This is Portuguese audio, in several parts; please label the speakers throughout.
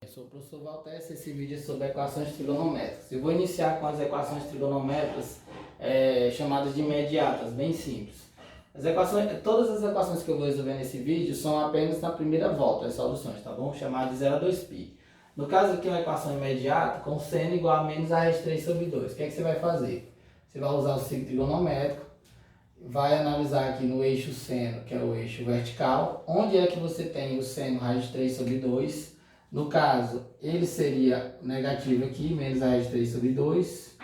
Speaker 1: Eu sou o professor Valtes, esse vídeo é sobre equações trigonométricas. Eu vou iniciar com as equações trigonométricas chamadas de imediatas, bem simples. Todas as equações que eu vou resolver nesse vídeo são apenas na primeira volta, as soluções, tá bom? Chamada de 0 a 2π. No caso aqui é uma equação imediata com seno igual a menos a raiz de 3 sobre 2. O que é que você vai fazer? Você vai usar o ciclo trigonométrico, vai analisar aqui no eixo seno, que é o eixo vertical, onde é que você tem o seno raiz de 3 sobre 2. No caso, ele seria negativo aqui, menos a raiz de 3 sobre 2.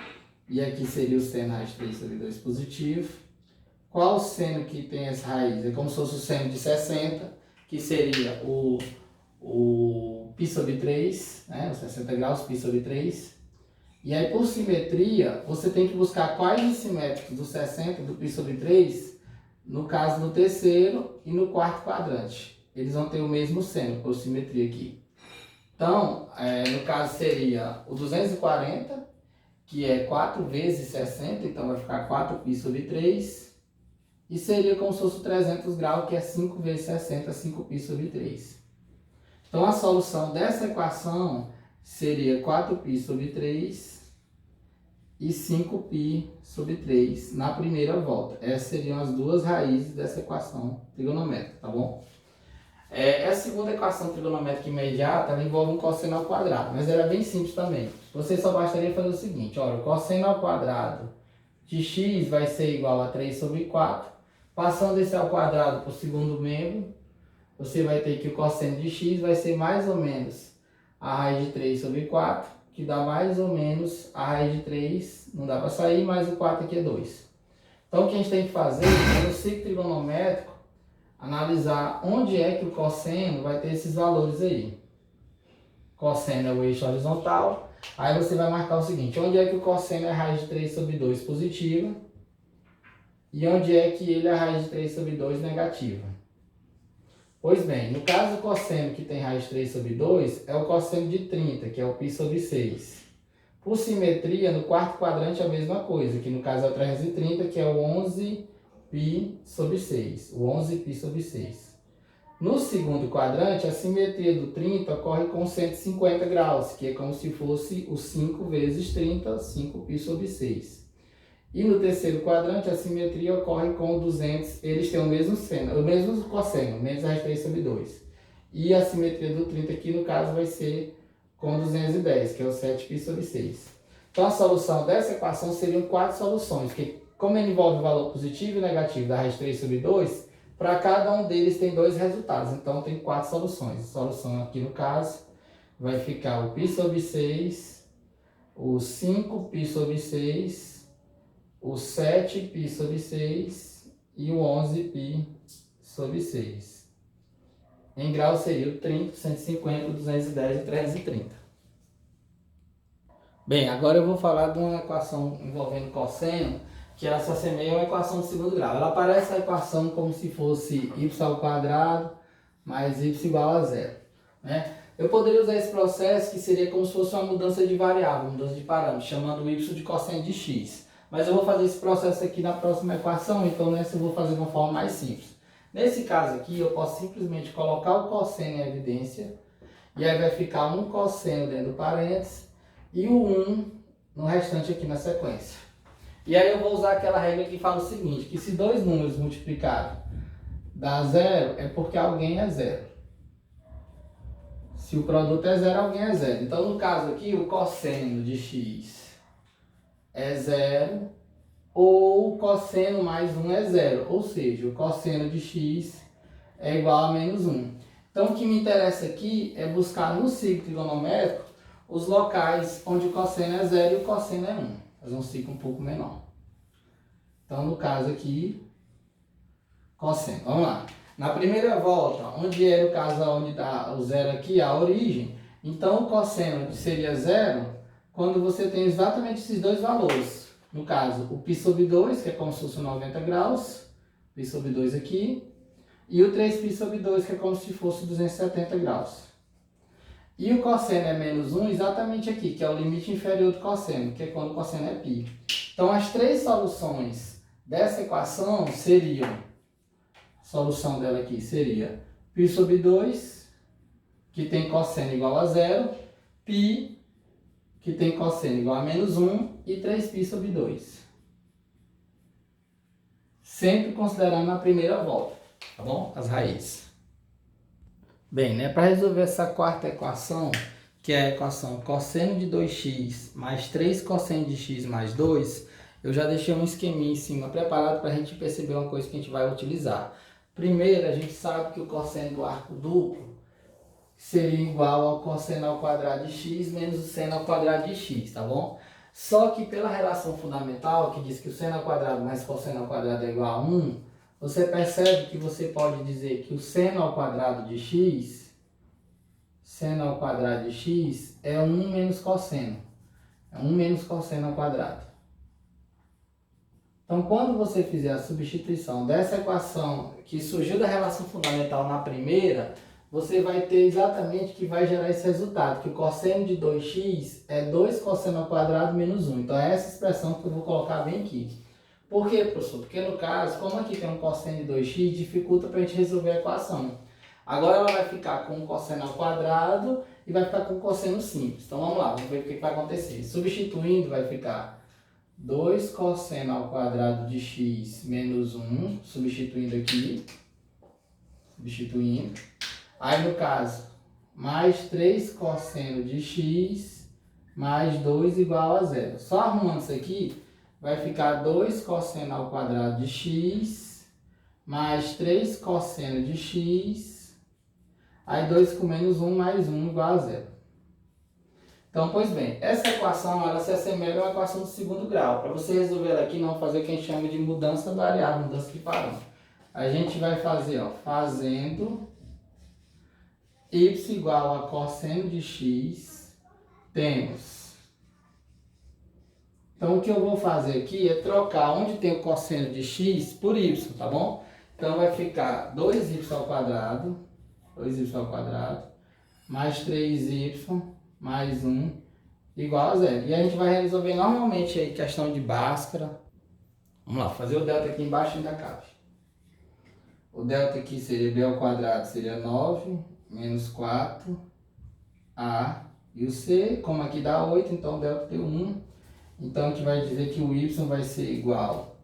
Speaker 1: E aqui seria o seno raiz de 3 sobre 2 positivo. Qual o seno que tem essa raiz? É como se fosse o seno de 60, que seria o π sobre 3, né? Os 60 graus, π sobre 3. E aí, por simetria, você tem que buscar quais os simétricos do 60 do π sobre 3, no caso no terceiro e no quarto quadrante. Eles vão ter o mesmo seno, por simetria aqui. Então, no caso seria o 240, que é 4 vezes 60, então vai ficar 4π sobre 3. E seria como se fosse o 300 graus, que é 5 vezes 60, 5π sobre 3. Então, a solução dessa equação seria 4π sobre 3 e 5π sobre 3 na primeira volta. Essas seriam as duas raízes dessa equação trigonométrica, tá bom? Essa segunda equação trigonométrica imediata, ela envolve um cosseno ao quadrado, mas ela é bem simples também. Você só bastaria fazer o seguinte, olha, o cosseno ao quadrado de x vai ser igual a 3 sobre 4. Passando esse ao quadrado para o segundo membro, você vai ter que o cosseno de x vai ser mais ou menos a raiz de 3 sobre 4, que dá mais ou menos a raiz de 3, não dá para sair, mas o 4 aqui é 2. Então, o que a gente tem que fazer é no ciclo trigonométrico, analisar onde é que o cosseno vai ter esses valores aí. Cosseno é o eixo horizontal. Aí você vai marcar o seguinte, onde é que o cosseno é raiz de 3 sobre 2 positiva e onde é que ele é raiz de 3 sobre 2 negativa. Pois bem, no caso do cosseno que tem raiz de 3 sobre 2 é o cosseno de 30, que é o π sobre 6. Por simetria, no quarto quadrante é a mesma coisa, que no caso é o 330, que é o 11π sobre 6, o 11π sobre 6. No segundo quadrante, a simetria do 30 ocorre com 150 graus, que é como se fosse o 5 vezes 30, 5π sobre 6. E no terceiro quadrante, a simetria ocorre com 200, eles têm o mesmo seno, o mesmo cosseno, menos a raiz de 3 sobre 2. E a simetria do 30 aqui, no caso, vai ser com 210, que é o 7π sobre 6. Então, a solução dessa equação seriam 4 soluções, que como ele envolve o valor positivo e negativo da raiz de 3 sobre 2, para cada um deles tem 2 resultados. Então, tem 4 soluções. A solução aqui, no caso, vai ficar o π sobre 6, o 5π sobre 6, o 7π sobre 6 e o 11π sobre 6. Em grau seria o 30, 150, 210 e 330. Bem, agora eu vou falar de uma equação envolvendo cosseno, que ela se assemelha a uma equação de segundo grau. Ela parece a equação como se fosse y ao quadrado mais y igual a zero, né? Eu poderia usar esse processo que seria como se fosse uma mudança de variável, mudança de parâmetro, chamando o y de cosseno de x. Mas eu vou fazer esse processo aqui na próxima equação, então nessa eu vou fazer de uma forma mais simples. Nesse caso aqui, eu posso simplesmente colocar o cosseno em evidência, e aí vai ficar um cosseno dentro do parênteses, e o 1 no restante aqui na sequência. E aí eu vou usar aquela regra que fala o seguinte, que se dois números multiplicados dá zero, é porque alguém é zero. Se o produto é zero, alguém é zero. Então, no caso aqui, o cosseno de x é zero, ou o cosseno mais 1 é zero. Ou seja, o cosseno de x é igual a menos 1. Então, o que me interessa aqui é buscar no ciclo trigonométrico os locais onde o cosseno é zero e o cosseno é 1. Fazer um ciclo um pouco menor. Então, no caso aqui, cosseno. Vamos lá. Na primeira volta, onde é o caso onde dá o zero aqui, a origem, então o cosseno seria zero quando você tem exatamente esses dois valores. No caso, o π sobre 2, que é como se fosse 90 graus, π sobre 2 aqui, e o 3π sobre 2, que é como se fosse 270 graus. E o cosseno é menos 1 exatamente aqui, que é o limite inferior do cosseno, que é quando o cosseno é π. Então, as três soluções dessa equação seriam, a solução dela aqui seria π sobre 2, que tem cosseno igual a zero, π, que tem cosseno igual a menos 1, e 3π sobre 2. Sempre considerando a primeira volta, tá bom? As raízes. Bem, né, para resolver essa quarta equação, que é a equação cosseno de 2x mais 3 cosseno de x mais 2, eu já deixei um esqueminha em cima preparado para a gente perceber uma coisa que a gente vai utilizar. Primeiro, a gente sabe que o cosseno do arco duplo seria igual ao cosseno ao quadrado de x menos o seno ao quadrado de x, tá bom? Só que pela relação fundamental, que diz que o seno ao quadrado mais cosseno ao quadrado é igual a 1, você percebe que você pode dizer que o seno ao quadrado de x, seno ao quadrado de x é 1 menos cosseno. É 1 menos cosseno ao quadrado. Então, quando você fizer a substituição dessa equação que surgiu da relação fundamental na primeira, você vai ter exatamente que vai gerar esse resultado, que o cosseno de 2x é 2 cosseno ao quadrado menos 1. Então, é essa expressão que eu vou colocar bem aqui. Por quê, professor? Porque no caso, como aqui tem um cosseno de 2x, dificulta para a gente resolver a equação. Agora ela vai ficar com um cosseno ao quadrado e vai ficar com um cosseno simples. Então, vamos lá, vamos ver o que vai acontecer. Substituindo, vai ficar 2 cosseno ao quadrado de x menos 1, substituindo aqui, substituindo. Aí no caso, mais 3 cosseno de x mais 2 igual a zero. Só arrumando isso aqui, vai ficar 2 cosseno ao quadrado de x mais 3 cosseno de x, aí 2 com menos 1 mais 1 igual a zero. Então, pois bem, essa equação ela se assemelha a uma equação do segundo grau. Para você resolver ela aqui, não fazer o que a gente chama de mudança variável, mudança de parâmetro. A gente vai fazer, ó, fazendo y igual a cosseno de x, temos. Então, o que eu vou fazer aqui é trocar onde tem o cosseno de x por y, tá bom? Então, vai ficar 2y ao quadrado, mais 3y mais 1 igual a zero. E a gente vai resolver normalmente aí questão de Bhaskara. Vamos lá, fazer o delta aqui embaixo ainda cabe. O delta aqui seria b ao quadrado, seria 9 menos 4a. E o c, como aqui dá 8, então o delta deu 1. Então a gente vai dizer que o y vai ser igual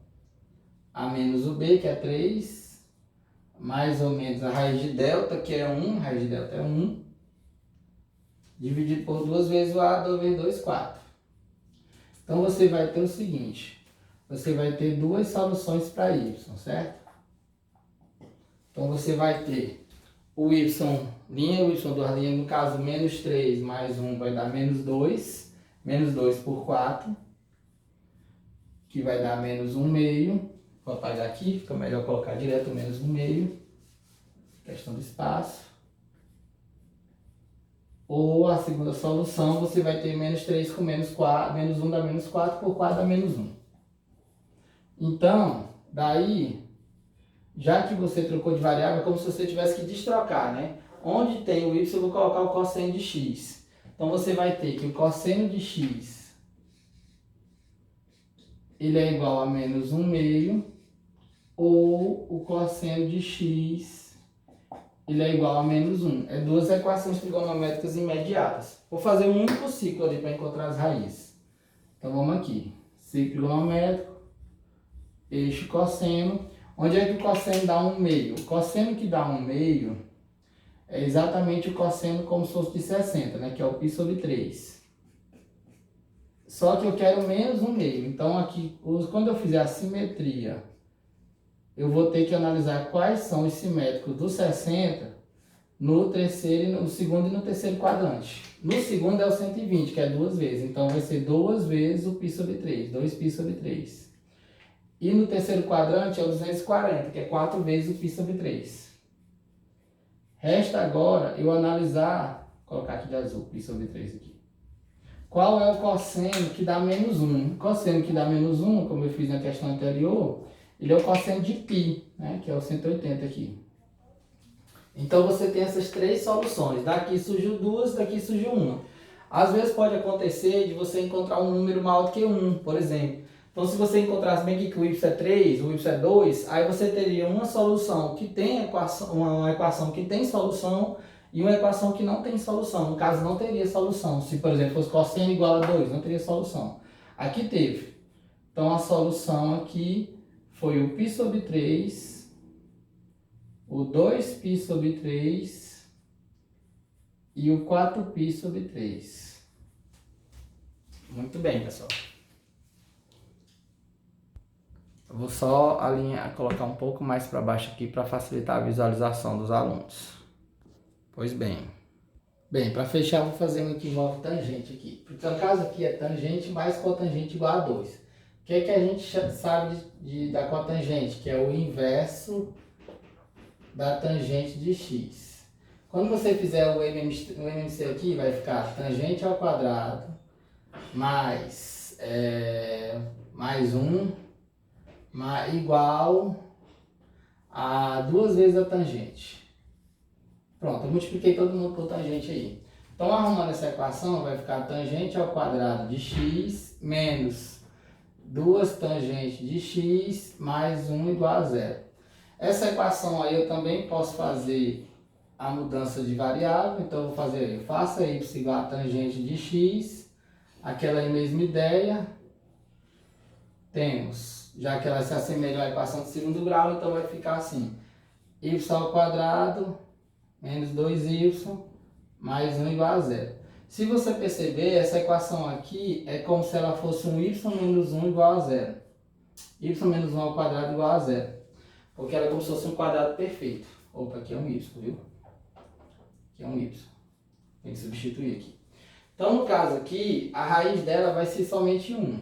Speaker 1: a menos o b, que é 3, mais ou menos a raiz de delta, que é 1, raiz de delta é 1, dividido por 2 vezes o a, 2 vezes 2, 4. Então você vai ter o seguinte, você vai ter duas soluções para y, certo? Então você vai ter o y, linha, o y duas linhas, no caso menos 3 mais 1 vai dar menos 2 por 4, que vai dar menos 1 meio. Vou apagar aqui, fica melhor colocar direto menos 1 meio, questão do espaço. Ou a segunda solução, você vai ter menos 3 com menos 4, menos 1 dá menos 4, por 4 dá menos 1. Então, daí, já que você trocou de variável, é como se você tivesse que destrocar, né? Onde tem o y, eu vou colocar o cosseno de x. Então, você vai ter que o cosseno de x, ele é igual a menos 1 meio, ou o cosseno de x, ele é igual a menos 1. É duas equações trigonométricas imediatas. Vou fazer um único ciclo ali para encontrar as raízes. Então vamos aqui. Ciclo trigonométrico, eixo cosseno. Onde é que o cosseno dá 1 meio? O cosseno que dá 1 meio é exatamente o cosseno como se fosse de 60, né? Que é o π sobre 3. Só que eu quero menos 1 meio. Então aqui, quando eu fizer a simetria, eu vou ter que analisar quais são os simétricos do 60 no segundo e no terceiro quadrante. No segundo é o 120, que é 2 vezes. Então vai ser 2 vezes o π sobre 3, 2π sobre 3. E no terceiro quadrante é o 240, que é 4 vezes o π sobre 3. Resta agora eu analisar, vou colocar aqui de azul, π sobre 3 aqui. Qual é o cosseno que dá menos 1? O cosseno que dá menos 1, como eu fiz na questão anterior, ele é o cosseno de π, né, que é o 180 aqui. Então você tem essas três soluções. Daqui surgiu duas, daqui surgiu uma. Às vezes pode acontecer de você encontrar um número maior do que 1, por exemplo. Então se você encontrasse bem aqui que o y é 3, o y é 2, aí você teria uma solução que tem uma equação que tem solução E uma equação que não tem solução, no caso não teria solução. Se, por exemplo, fosse cosseno igual a 2, não teria solução. Aqui teve. Então, a solução aqui foi o π sobre 3, o 2π sobre 3 e o 4π sobre 3. Muito bem, pessoal. Eu vou só alinhar, colocar um pouco mais para baixo aqui para facilitar a visualização dos alunos. Pois bem. Bem, para fechar, eu vou fazer um que envolve tangente aqui. Porque no caso aqui é tangente mais cotangente igual a 2. O que é que a gente sabe da cotangente? Que é o inverso da tangente de x. Quando você fizer o MMC aqui, vai ficar tangente ao quadrado mais 1 igual a 2 vezes a tangente. Pronto, eu multipliquei todo mundo por tangente aí. Então, arrumando essa equação, vai ficar tangente ao quadrado de x menos 2 tangentes de x mais 1 igual a 0. Essa equação aí eu também posso fazer a mudança de variável. Então, eu vou fazer aí, faça y igual a tangente de x, aquela aí mesma ideia. Temos, já que ela se assemelha à equação de segundo grau, então vai ficar assim, y ao quadrado menos 2y mais 1 igual a 0. Se você perceber, essa equação aqui é como se ela fosse um y menos 1 igual a 0. Y menos 1 ao quadrado igual a 0. Porque ela é como se fosse um quadrado perfeito. Opa, aqui é um y, viu? Aqui é um y. Tem que substituir aqui. Então, no caso aqui, a raiz dela vai ser somente 1.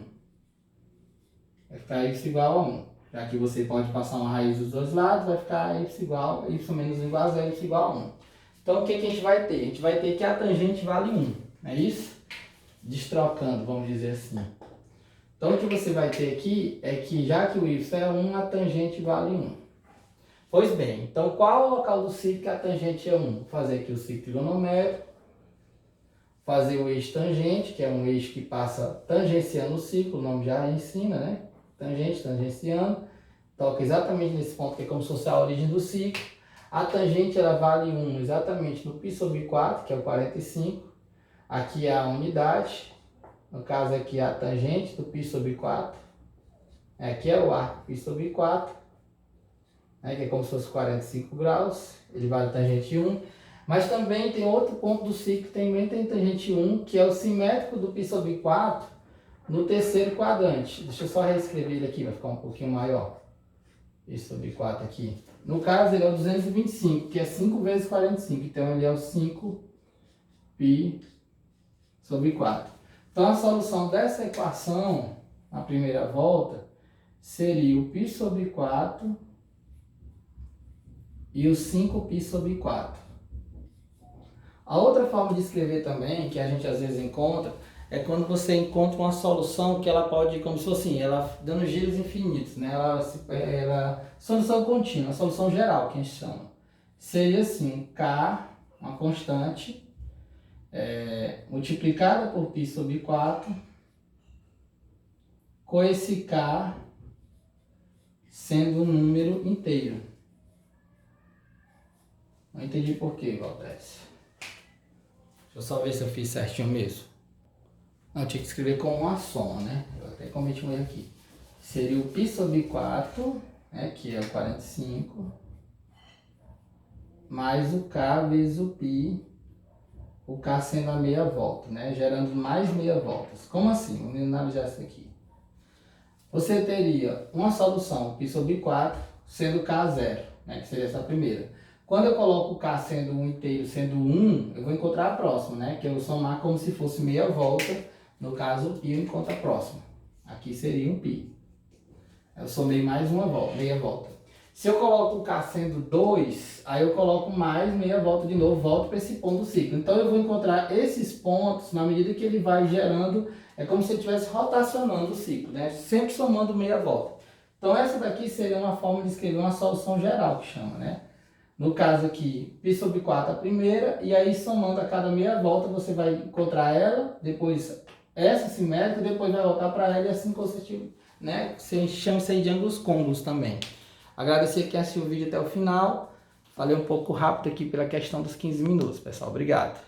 Speaker 1: Vai ficar y igual a 1. Já que você pode passar uma raiz dos dois lados, vai ficar y menos 1 igual a 0, y igual a 1. Então, o que a gente vai ter? A gente vai ter que a tangente vale 1, não é isso? Destrocando, vamos dizer assim. Então, o que você vai ter aqui é que, já que o y é 1, a tangente vale 1. Pois bem, então, qual é o local do ciclo que a tangente é 1? Vou fazer aqui o ciclo trigonométrico, fazer o eixo tangente, que é um eixo que passa tangenciando o ciclo, o nome já ensina, né? Tangente, tangenciando, toca exatamente nesse ponto que é como se fosse a origem do ciclo. A tangente ela vale 1 exatamente no π sobre 4, que é o 45. Aqui é a unidade, no caso aqui é a tangente do π sobre 4. Aqui é o arco π sobre 4, né, que é como se fosse 45 graus, ele vale tangente 1. Mas também tem outro ponto do ciclo que também tem tangente 1, que é o simétrico do π sobre 4, no terceiro quadrante. Deixa eu só reescrever ele aqui, vai ficar um pouquinho maior. π sobre 4 aqui. No caso, ele é o 225, que é 5 vezes 45. Então, ele é o 5π sobre 4. Então, a solução dessa equação, na primeira volta, seria o π sobre 4 e o 5π sobre 4. A outra forma de escrever também, que a gente às vezes encontra, é quando você encontra uma solução que ela pode, como se fosse assim, ela dando giros infinitos, né? Solução contínua, solução geral que a gente chama. Seria assim, K, uma constante, multiplicada por π sobre 4, com esse K sendo um número inteiro. Não entendi por quê, Valdez. Deixa eu só ver se eu fiz certinho mesmo. Não, eu tinha que escrever com uma soma, né? Eu até cometi um erro aqui. Seria o π sobre 4, né, que é o 45, mais o K vezes o π, o K sendo a meia volta, né? Gerando mais meia voltas. Como assim? Vamos analisar isso aqui. Você teria uma solução, π sobre 4, sendo K zero, né, que seria essa primeira. Quando eu coloco o K sendo um inteiro, sendo 1, eu vou encontrar a próxima, né? Que eu vou somar como se fosse meia volta. No caso, o π eu encontro a próxima. Aqui seria um π. Eu somei mais uma volta, meia volta. Se eu coloco o K sendo 2, aí eu coloco mais meia volta de novo, volto para esse ponto do ciclo. Então, eu vou encontrar esses pontos na medida que ele vai gerando, é como se ele estivesse rotacionando o ciclo, né? Sempre somando meia volta. Então, essa daqui seria uma forma de escrever uma solução geral, que chama, né? No caso aqui, π sobre 4 a primeira, e aí somando a cada meia volta, você vai encontrar ela, depois essa simétrica, depois vai voltar para ela, e assim consecutivo, né? Você chama isso aí de ângulos côncavos também. Agradecer quem assistiu o vídeo até o final. Falei um pouco rápido aqui pela questão dos 15 minutos, pessoal. Obrigado.